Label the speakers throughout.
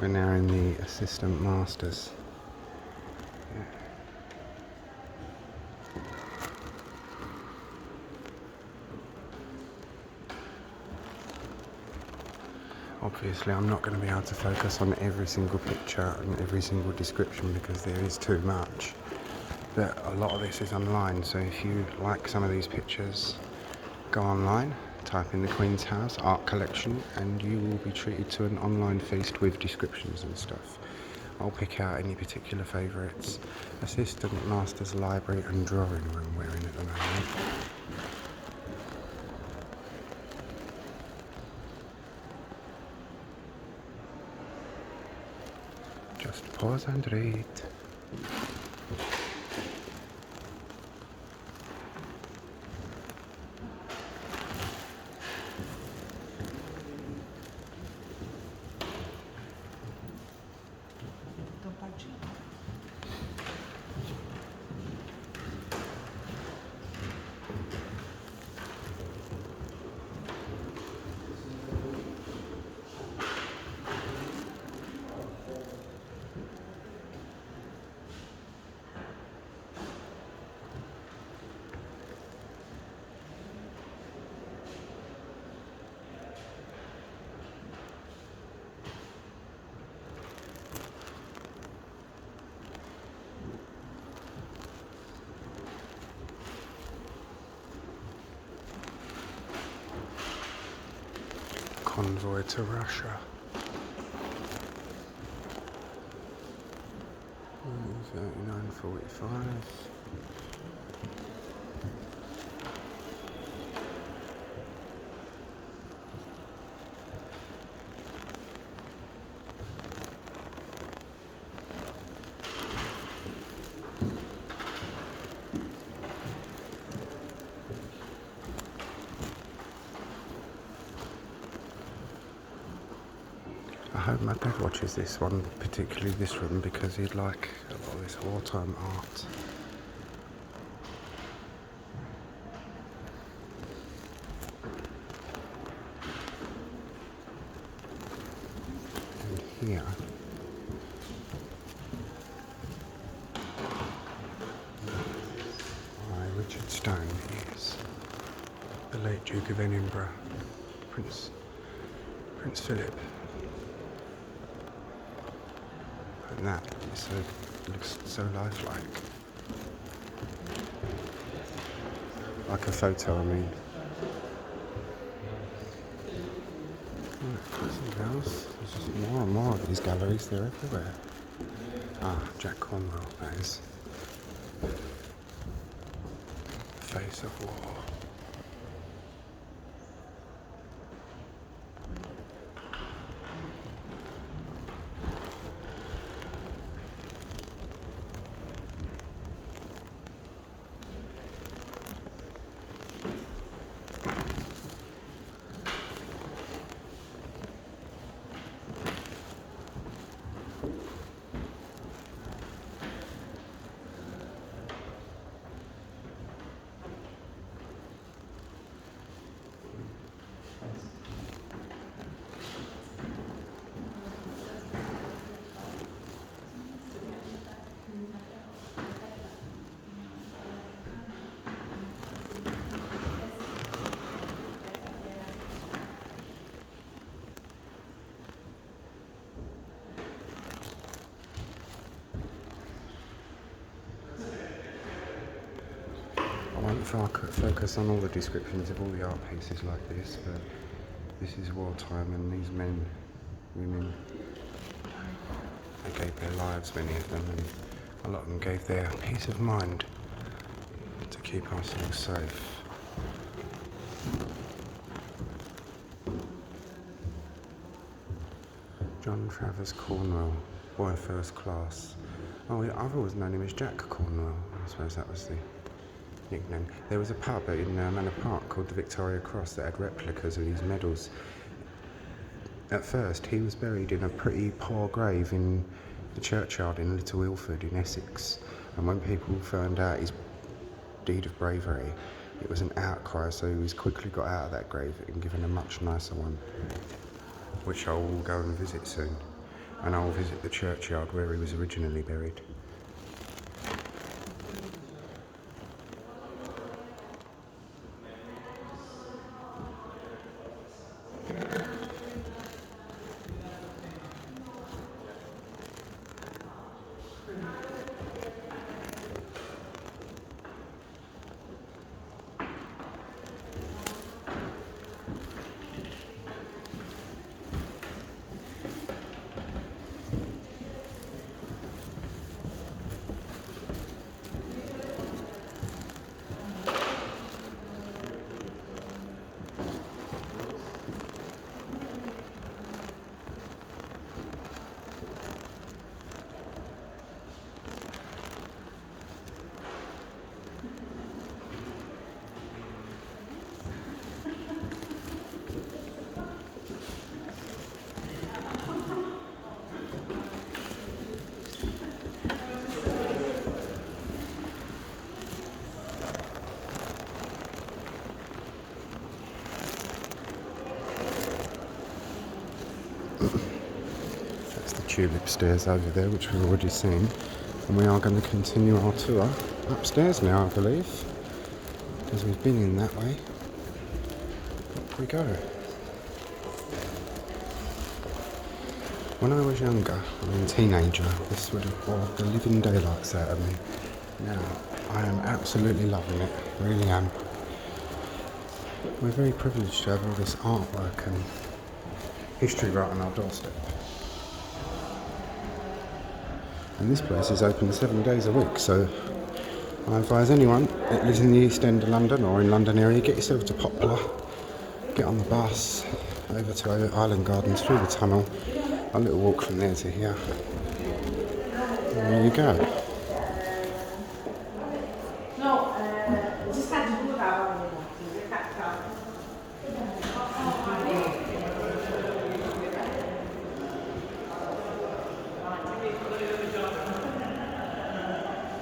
Speaker 1: We're now in the assistant masters. Obviously I'm not going to be able to focus on every single picture and every single description because there is too much. But a lot of this is online, so if you like some of these pictures, go online, type in the Queen's House art collection, and you will be treated to an online feast with descriptions and stuff. I'll pick out any particular favourites. Assistant Masters Library and Drawing Room we're in at the moment. Just pause and read. Convoy to Russia. 39:45. I hope my dad watches this one, particularly this room, because he'd like a lot of this wartime art. And here, Richard Stone is the late Duke of Edinburgh, Prince Philip. And that looks so lifelike. Like a photo, I mean. Something else. There's just more and more of these galleries, they're everywhere. Ah, Jack Cornwell, that is. Face of War. I won't focus on all the descriptions of all the art pieces like this, but this is wartime and these men, women, they gave their lives, many of them, and a lot of them gave their peace of mind to keep ourselves safe. John Travers Cornwell, boy first class. Oh, yeah, I've always known him as Jack Cornwell. I suppose that was the nickname. There was a pub in Manor Park called the Victoria Cross that had replicas of these medals. At first, he was buried in a pretty poor grave in the churchyard in Little Ilford in Essex. And when people found out his deed of bravery, it was an outcry, so he was quickly got out of that grave and given a much nicer one, which I will go and visit soon. and I'll visit the churchyard where he was originally buried. That's the tulip stairs over there, which we've already seen. And we are going to continue our tour upstairs now, I believe, because we've been in that way. Up we go. When I was younger, a teenager, this would have bored the living daylights out of me. Now, I am absolutely loving it, really am. We're very privileged to have all this artwork and history right on our doorstep. And this place is open 7 days a week, so I advise anyone that lives in the East End of London or in London area, get yourself to Poplar, get on the bus over to Island Gardens through the tunnel, a little walk from there to here. And there you go.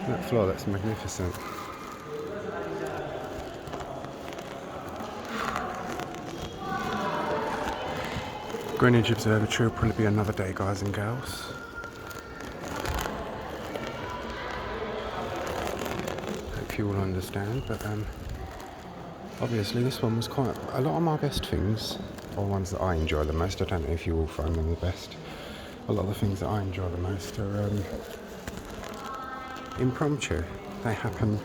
Speaker 1: That floor, that's magnificent. Greenwich Observatory will probably be another day, guys and girls. Hope you all understand, but obviously this one was quite... A lot of my best things, or ones that I enjoy the most, I don't know if you all find them the best, a lot of the things that I enjoy the most are impromptu. They happen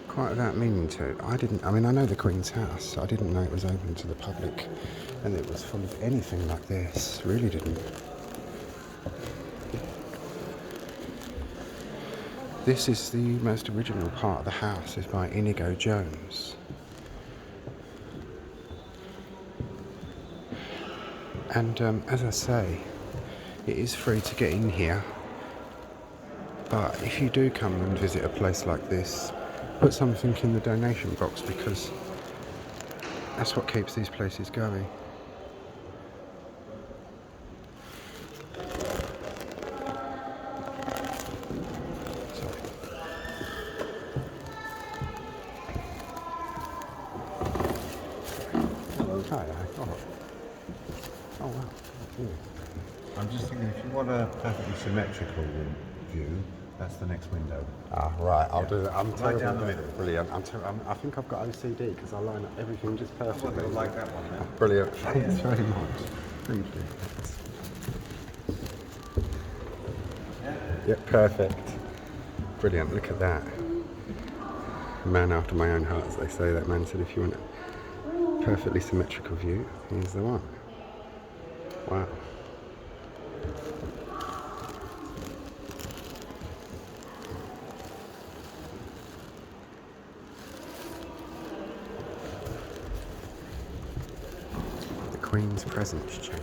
Speaker 1: quite without meaning to. I know the Queen's house, I didn't know it was open to the public and it was full of anything like this, really didn't. This is the most original part of the house, is by Inigo Jones. And as I say, it is free to get in here. But if you do come and visit a place like this, put something in the donation box, because that's what keeps these places going. Sorry. Hello. Hi. Oh wow. Thank you.
Speaker 2: I'm just thinking, if you want a perfectly symmetrical view, that's the next window.
Speaker 1: Ah, right, I'll do that. I'm
Speaker 2: Right
Speaker 1: terrible.
Speaker 2: down the middle.
Speaker 1: Brilliant. I think I've got OCD because I line up everything just perfectly.
Speaker 2: You'll like that one then.
Speaker 1: Brilliant. Thanks very much. Thank you. Yep, perfect. Brilliant. Look at that. Man after my own heart, as they say. That man said, if you want a perfectly symmetrical view, here's the one. Wow. Queen's Presence Chamber.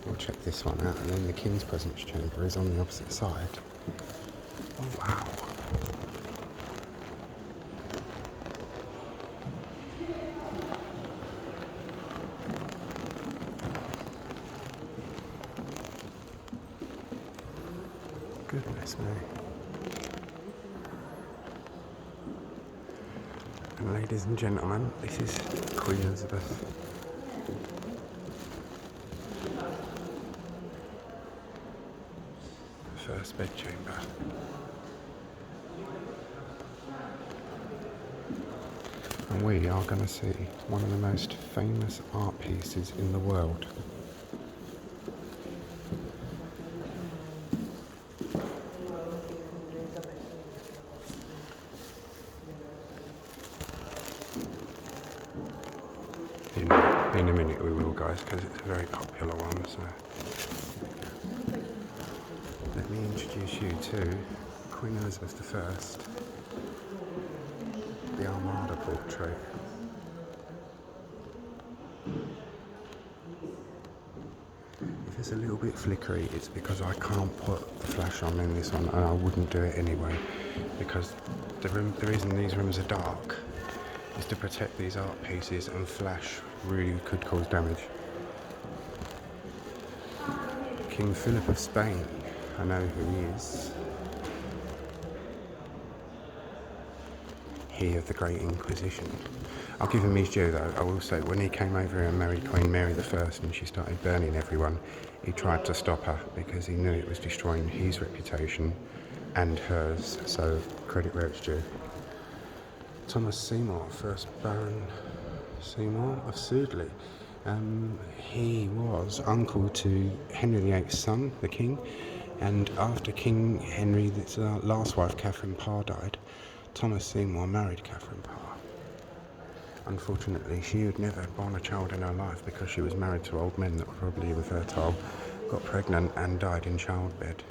Speaker 1: We'll check this one out, and then the King's Presence Chamber is on the opposite side. Oh wow. Goodness me. And ladies and gentlemen, this is Queen Elizabeth first bedchamber. And we are going to see one of the most famous art pieces in the world. In a minute we will, guys, because it's a very popular one. So let me introduce you to Queen Elizabeth I, the Armada portrait. If it's a little bit flickery, it's because I can't put the flash on in this one, and I wouldn't do it anyway, because the reason these rooms are dark is to protect these art pieces, and flash really could cause damage. King Philip of Spain, I know who he is. He of the Great Inquisition. I'll give him his due though. I will say, when he came over here and married Queen Mary I and she started burning everyone, he tried to stop her because he knew it was destroying his reputation and hers, so credit where it's due. Thomas Seymour, 1st Baron Seymour of Sudeley. He was uncle to Henry VIII's son, the King, and after King Henry's last wife, Catherine Parr, died, Thomas Seymour married Catherine Parr. Unfortunately, she had never borne a child in her life because she was married to old men that were probably infertile, got pregnant and died in childbed.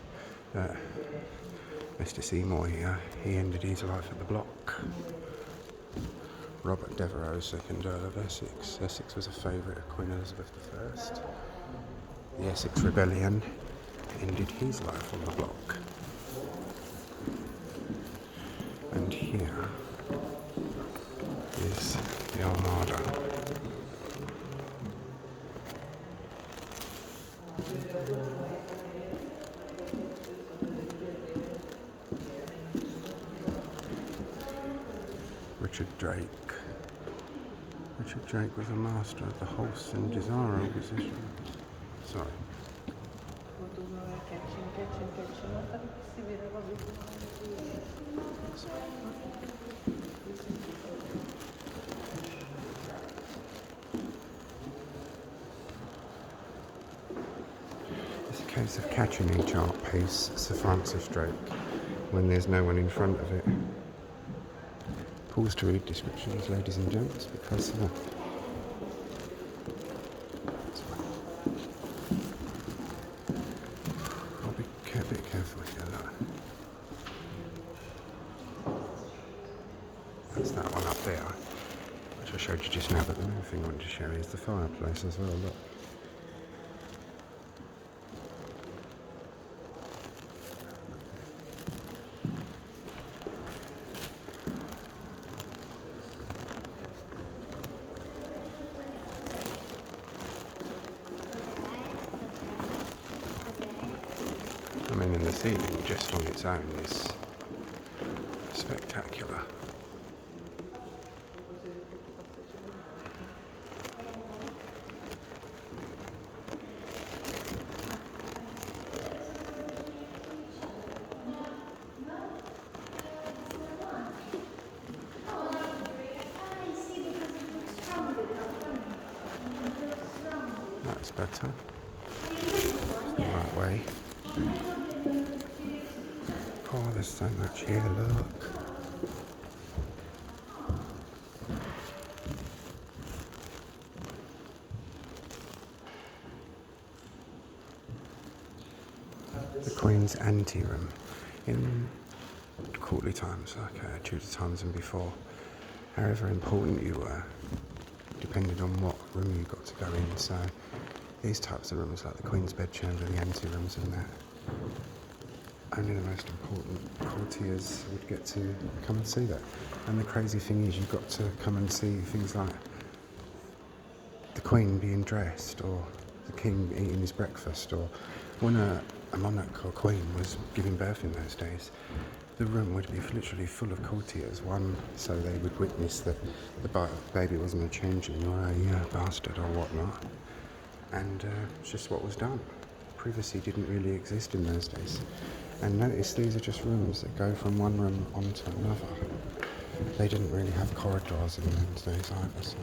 Speaker 1: Mr. Seymour here, he ended his life at the block. Robert Devereux, 2nd Earl of Essex. Essex was a favourite of Queen Elizabeth I. The Essex Rebellion ended his life on the block. And here is the Armada. Richard Drake. Richard Drake was a master of the horse and desirable position. Sorry. It's a case of catching each art piece, Sir Francis Drake, when there's no one in front of it. Pause to read descriptions, ladies and gents, because I'll be a bit careful here. Look. That's that one up there, which I showed you just now, but the main thing I wanted to show you is the fireplace as well. Look. I mean, and the ceiling just on its own is spectacular. That's better. It's the right way. Oh, there's so much here, look. The Queen's Auntie room. In courtly times, like Tudor times and before, however important you were, depended on what room you got to go in. So these types of rooms, like the Queen's Bedchamber, the ante rooms and that, only the most important courtiers would get to come and see that. And the crazy thing is, you got to come and see things like the Queen being dressed, or the King eating his breakfast, or when a monarch or queen was giving birth in those days, the room would be literally full of courtiers. One, so they would witness that the baby wasn't a changeling or a bastard or whatnot. And it's just what was done. privacy didn't really exist in those days. And notice these are just rooms that go from one room onto another. They didn't really have corridors in those days either, so...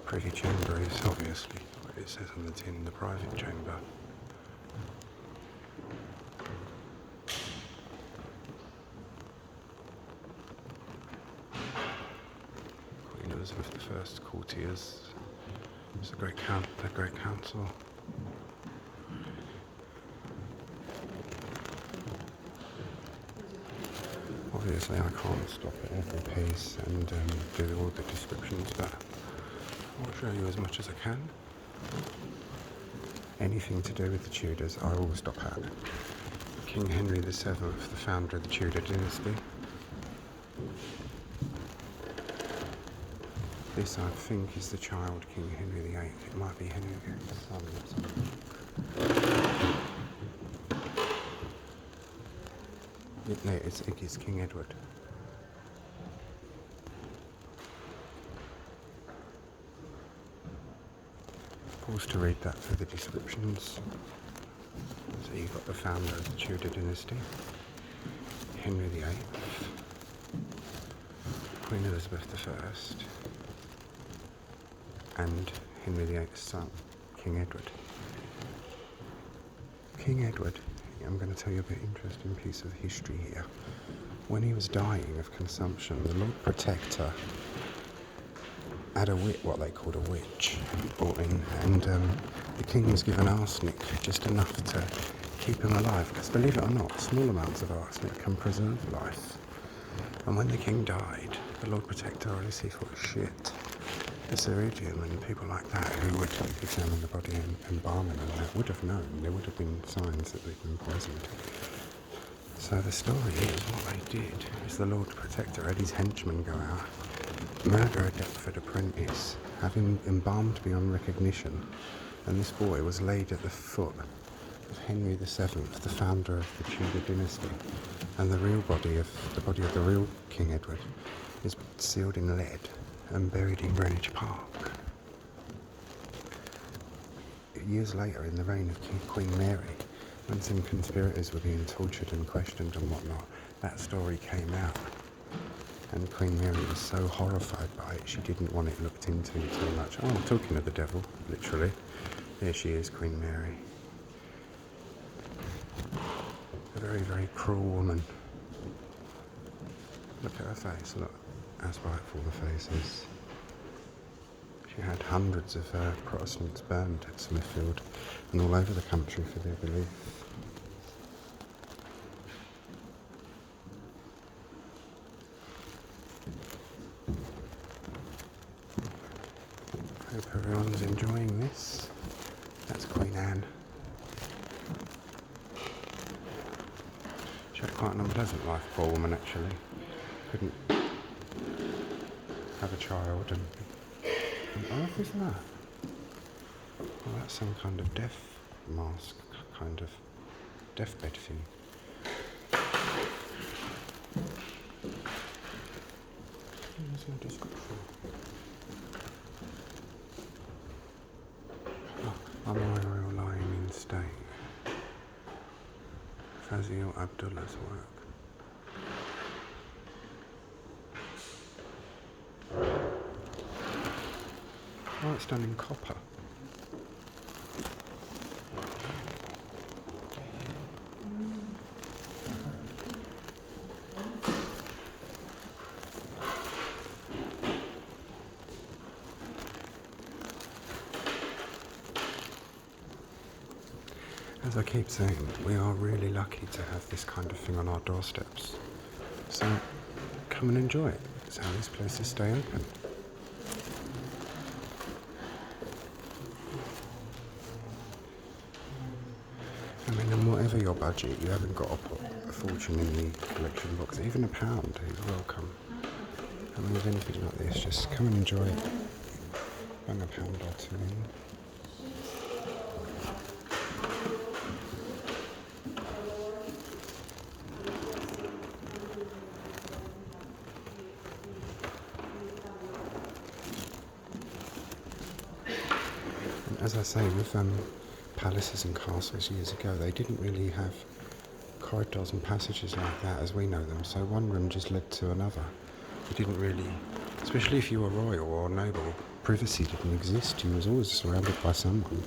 Speaker 1: Privy chamber is obviously what it says on the tin, the private chamber. Queen Elizabeth I's courtiers. It's the Great Council. Obviously I can't stop at every piece and do all the descriptions, but I'll show you as much as I can. Anything to do with the Tudors I will stop at. King Henry VII, the founder of the Tudor Dynasty. This I think is the child King Henry VIII. It might be Henry VIII's son. It's King Edward. Pause to read that for the descriptions. So you've got the founder of the Tudor Dynasty, Henry VIII, Queen Elizabeth I, and Henry VIII's son, King Edward. King Edward, I'm going to tell you a bit interesting piece of history here. When he was dying of consumption, the Lord Protector had what they called a witch brought in, and the king was given arsenic, just enough to keep him alive, because believe it or not, small amounts of arsenic can preserve life. And when the king died, the Lord Protector obviously thought, shit, the Ceridian and people like that who would examine the body and embalm it and that would have known, there would have been signs that they'd been poisoned. So the story is what they did is the Lord Protector had his henchmen go out, murder a Deptford apprentice, have him embalmed beyond recognition, and this boy was laid at the foot of Henry VII, the founder of the Tudor dynasty, and the body of the real King Edward is sealed in lead and buried in Greenwich Park. Years later, in the reign of Queen Mary, when some conspirators were being tortured and questioned and whatnot, that story came out. And Queen Mary was so horrified by it, she didn't want it looked into too much. Oh, I'm talking of the devil, literally. There she is, Queen Mary. A very, very cruel woman. Look at her face, look how spiteful the face is. She had hundreds of Protestants burned at Smithfield and all over the country for their belief. Hope everyone's enjoying this. That's Queen Anne. She had quite an unpleasant life, poor woman, actually. Couldn't have a child and oh, who's that? Oh, that's some kind of death mask, kind of deathbed thing. There's no description. Oh, Amira lying in state. Fazil Abdullah's work. Oh, it's done in copper. As I keep saying, we are really lucky to have this kind of thing on our doorsteps. So, come and enjoy it. It's how these places stay open. I mean, and whatever your budget, you haven't got to put a fortune in the collection box. Even £1 is welcome. I mean, with anything like this, just come and enjoy it. Bang £1 or two in. as I say, with palaces and castles years ago, they didn't really have corridors and passages like that as we know them, so one room just led to another. You didn't really, especially if you were royal or noble, privacy didn't exist. You was always surrounded by someone.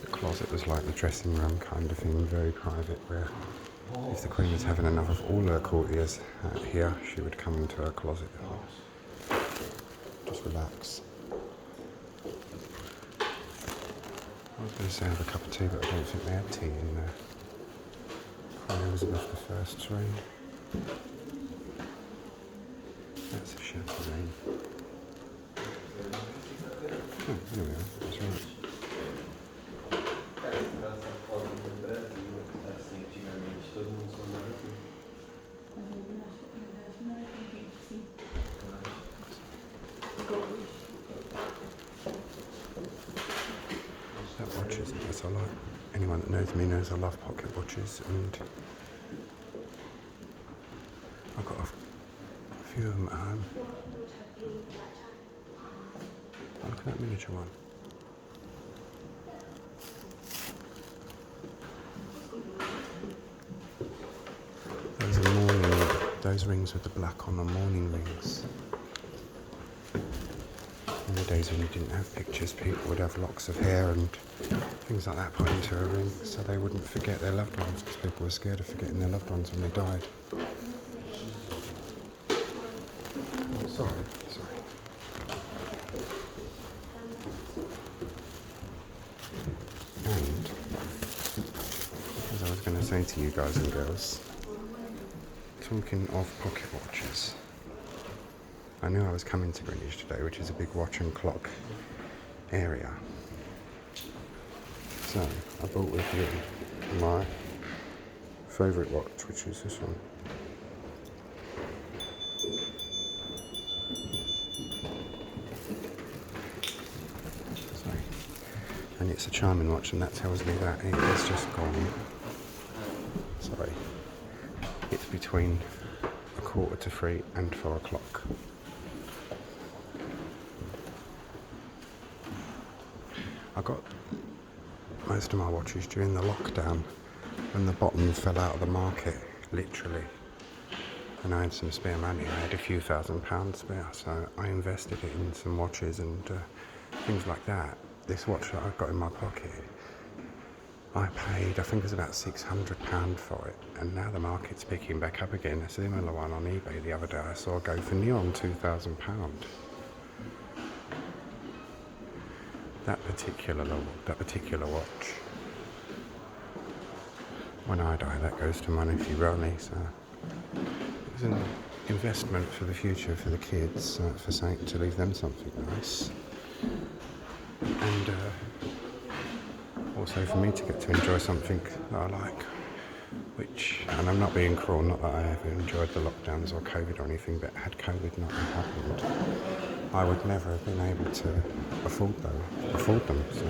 Speaker 1: The closet was like the dressing room kind of thing, very private, where if the Queen was having enough of all her courtiers here, she would come into her closet and just relax. I was going to say have a cup of tea, but I don't think they had tea in Queen Elizabeth I's reign. That's a champagne. Oh, there we are, that's right. That watches, yes, I like. Anyone that knows me knows I love pocket watches, and I've got a few of them at home. Look at that miniature one. Those rings with the black on are mourning rings. In the days when you didn't have pictures, people would have locks of hair and things like that put into a ring so they wouldn't forget their loved ones, because people were scared of forgetting their loved ones when they died. Oh, sorry. And, as I was going to say to you guys and girls, talking of pocket watches, I knew I was coming to Greenwich today, which is a big watch and clock area. So I brought with me my favourite watch, which is this one. Sorry. And it's a charming watch, and that tells me that it has just gone. Sorry. It's between 2:45 and 4 o'clock. I got most of my watches during the lockdown when the bottom fell out of the market, literally. And I had some spare money. I had a few £1,000 spare, so I invested it in some watches and things like that. This watch that I've got in my pocket, I paid, I think it was about £600 for it, and now the market's picking back up again. A similar one on eBay the other day I saw go for near on £2,000. That particular watch. When I die, that goes to my nephew Ronnie, so it's an investment for the future for the kids, for saying to leave them something nice, and also for me to get to enjoy something that I like, which, and I'm not being cruel, not that I ever enjoyed the lockdowns or COVID or anything, but had COVID not happened, I would never have been able to afford them. So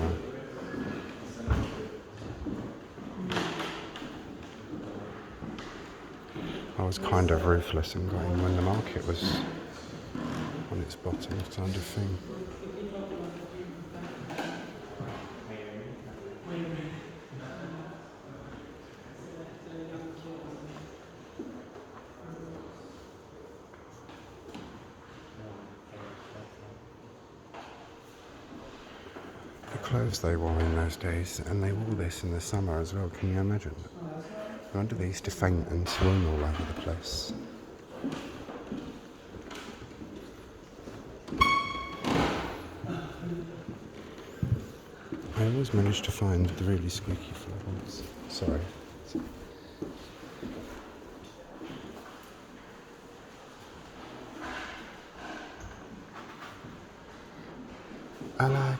Speaker 1: I was kind of ruthless and got in when the market was on its bottom kind of thing. Clothes they wore in those days, and they wore this in the summer as well. Can you imagine? No wonder they used to faint and swoon all over the place. I always managed to find the really squeaky floor ones. Sorry. I like.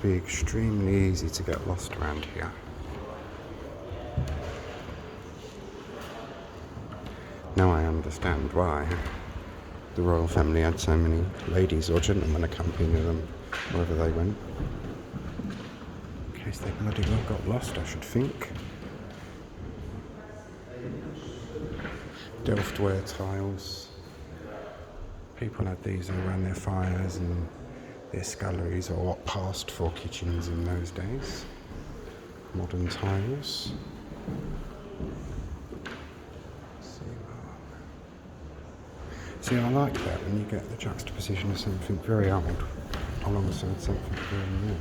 Speaker 1: be extremely easy to get lost around here. Now I understand why the royal family had so many ladies or gentlemen accompanying them wherever they went. In case they bloody well got lost, I should think. Delftware tiles. People had these around their fires and their sculleries, or what passed for kitchens in those days. Modern tiles. See, I like that when you get the juxtaposition of something very old alongside something very new.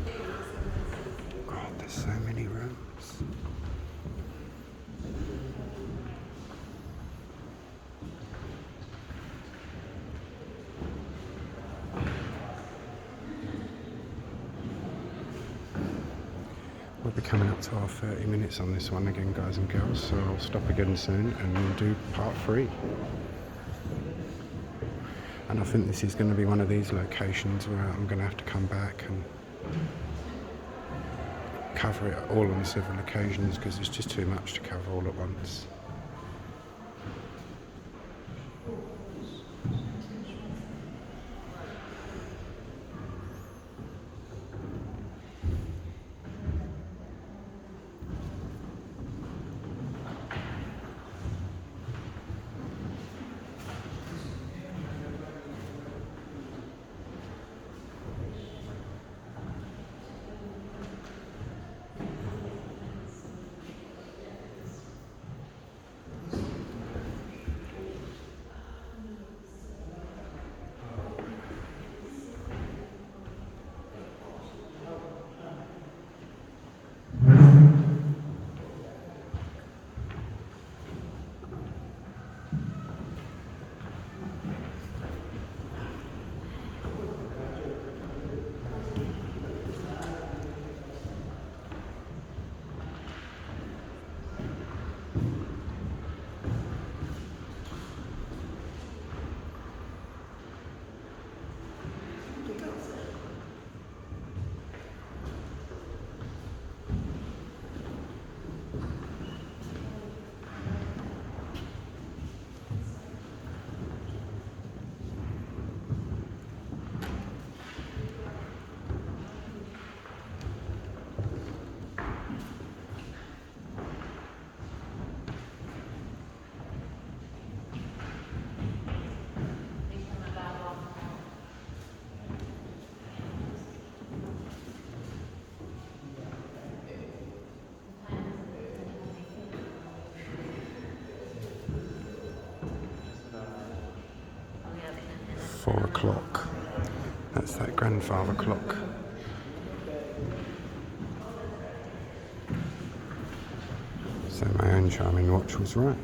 Speaker 1: God, there's so many rooms. We'll be coming up to our 30 minutes on this one again, guys and girls, so I'll stop again soon and we'll do part 3. And I think this is going to be one of these locations where I'm going to have to come back and cover it all on several occasions because it's just too much to cover all at once. .4 That's that grandfather clock. So my own charming watch was right.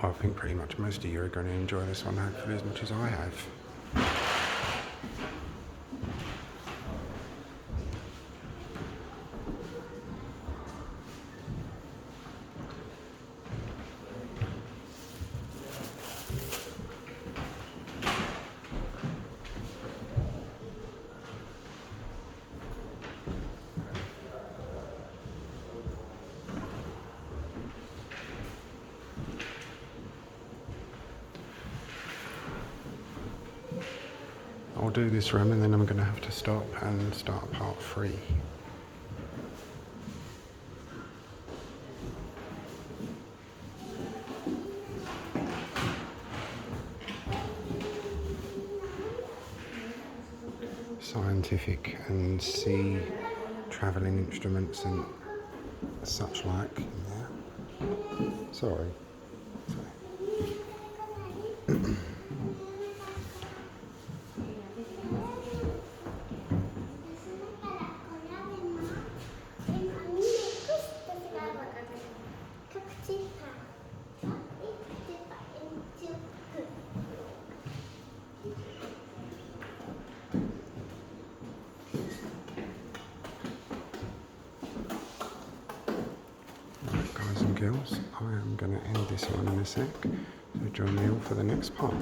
Speaker 1: I think pretty much most of you are going to enjoy this one, hopefully as much as I have. I'll do this room and then I'm going to have to stop and start part 3. Scientific and sea travelling instruments and such like in there. Sorry. Guys and girls, I am going to end this one in a sec, so join me all for the next part.